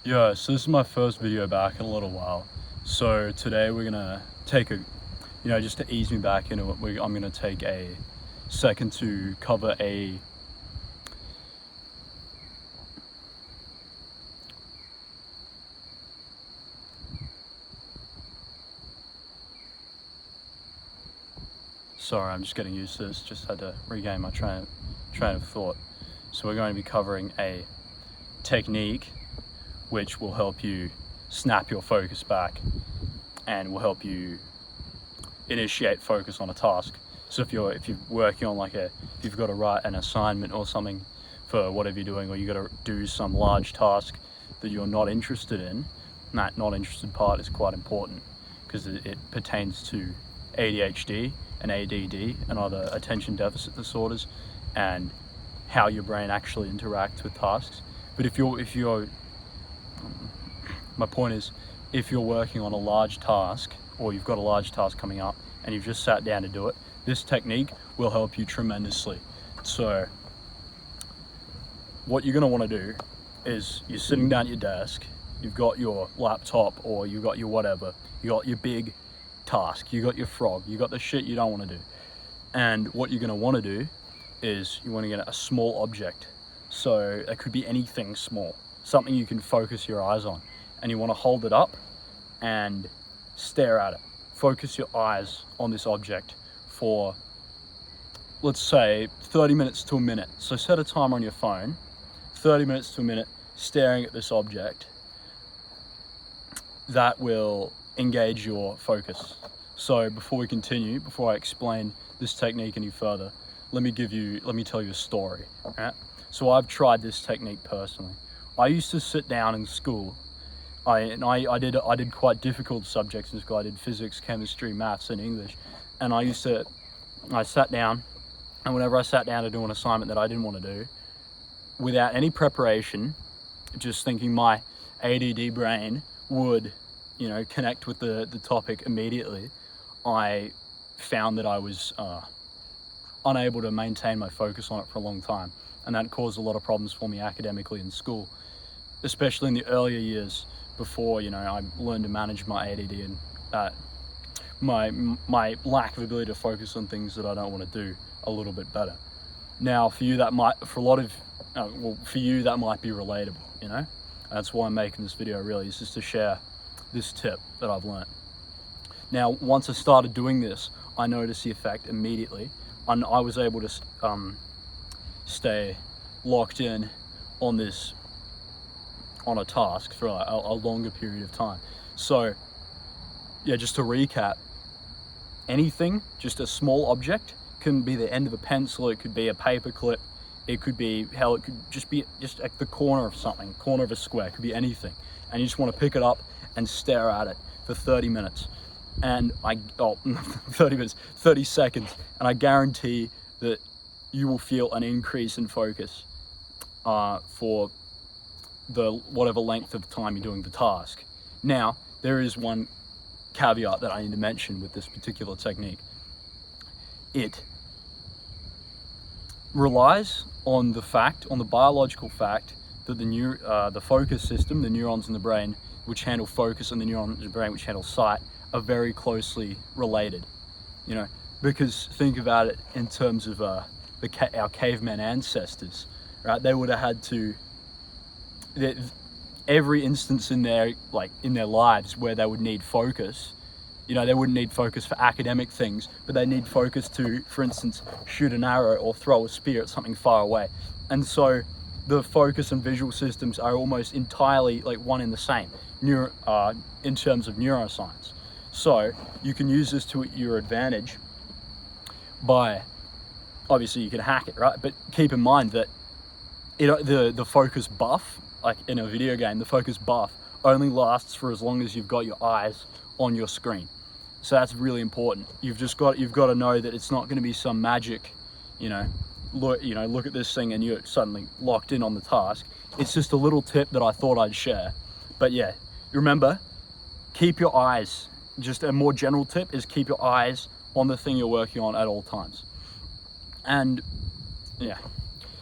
Yeah, so this is my first video back in a little while. So today we're gonna take just to ease me back into it, I'm gonna take a second to cover a Sorry, I'm just getting used to this, just had to regain my train of thought. So we're going to be covering a technique which will help you snap your focus back and will help you initiate focus on a task. So if you're working on if you've got to write an assignment or something for whatever you're doing, or you got to do some large task that you're not interested in, that not interested part is quite important because it pertains to ADHD and ADD and other attention deficit disorders and how your brain actually interacts with tasks. But my point is, if you're working on a large task or you've got a large task coming up and you've just sat down to do it, this technique will help you tremendously. So what you're going to want to do is you're sitting down at your desk, you've got your laptop or you've got your whatever, you got your big task, you got your frog, you got the shit you don't want to do. And what you're going to want to do is you want to get a small object. So it could be anything small, something you can focus your eyes on, and you want to hold it up and stare at it. Focus your eyes on this object for, let's say, 30 minutes to a minute. So set a timer on your phone, 30 minutes to a minute, staring at this object. That will engage your focus. So before we continue, before I explain this technique any further, let me tell you a story. Right? So I've tried this technique personally. I used to sit down in school. I did quite difficult subjects in school. I did physics, chemistry, maths, and English. And I sat down, and whenever I sat down to do an assignment that I didn't want to do, without any preparation, just thinking my ADD brain would, connect with the topic immediately, I found that I was unable to maintain my focus on it for a long time. And that caused a lot of problems for me academically in school, especially in the earlier years before, I learned to manage my ADD and my lack of ability to focus on things that I don't want to do a little bit better. Now, for you that might be relatable, That's why I'm making this video, really, is just to share this tip that I've learned. Now, once I started doing this, I noticed the effect immediately, and I was able to stay locked in on a task for a longer period of time. So, yeah, just to recap, anything, just a small object, can be the end of a pencil, it could be a paper clip, it could be it could just be at the corner of something, corner of a square, it could be anything. And you just want to pick it up and stare at it for 30 minutes. And 30 seconds. And I guarantee that you will feel an increase in focus for the whatever length of time you're doing the task. Now, there is one caveat that I need to mention with this particular technique. It relies on the biological fact that the focus system, the neurons in the brain which handle focus, and the neurons in the brain which handle sight are very closely related. Because think about it in terms of our caveman ancestors, right? They would have had to, every instance in their lives where they would need focus, they wouldn't need focus for academic things, but they need focus to, for instance, shoot an arrow or throw a spear at something far away. And so the focus and visual systems are almost entirely one and the same in terms of neuroscience. So you can use this to your advantage by, obviously you can hack it, right? But keep in mind that the focus buff, like in a video game, the focus buff only lasts for as long as you've got your eyes on your screen. So that's really important. You've got to know that it's not going to be some magic, look at this thing and you're suddenly locked in on the task. It's just a little tip that I thought I'd share. But yeah, remember, keep your eyes, just a more general tip is keep your eyes on the thing you're working on at all times. And yeah,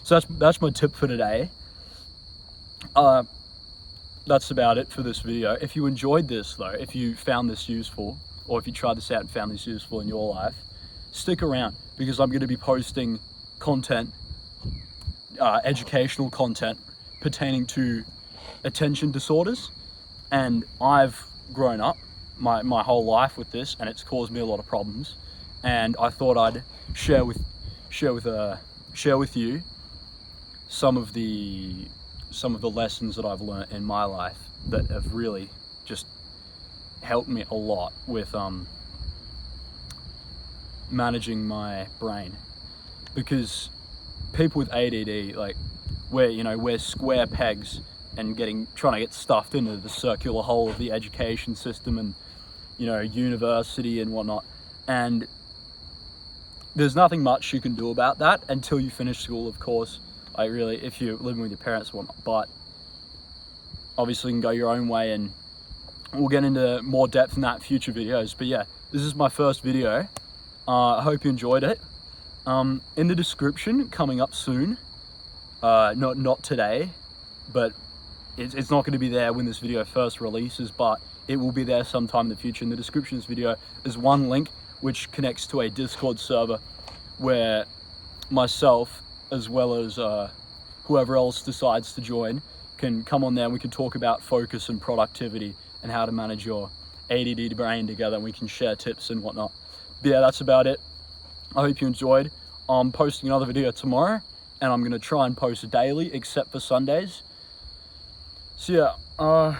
so that's my tip for today. that's about it for this video. If you enjoyed this though, if you found this useful, or if you tried this out and found this useful in your life, stick around, because I'm going to be posting content, educational content pertaining to attention disorders. And I've grown up my whole life with this, and it's caused me a lot of problems. And I thought I'd share with you some of the lessons that I've learned in my life that have really just helped me a lot with managing my brain. Because people with ADD, like, we're square pegs and trying to get stuffed into the circular hole of the education system and, university and whatnot. And there's nothing much you can do about that until you finish school, of course. Like, really, if you're living with your parents or whatnot. But obviously you can go your own way, and we'll get into more depth in that in future videos. But yeah, this is my first video. I hope you enjoyed it. In the description, coming up soon, not today, but it's not going to be there when this video first releases, but it will be there sometime in the future. In the description of this video is one link which connects to a Discord server where myself, as well as whoever else decides to join, can come on there and we can talk about focus and productivity and how to manage your ADD brain together, and we can share tips and whatnot. But yeah, that's about it. I hope you enjoyed. I'm posting another video tomorrow, and I'm going to try and post daily except for Sundays. So yeah, I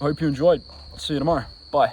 hope you enjoyed. See you tomorrow. Bye.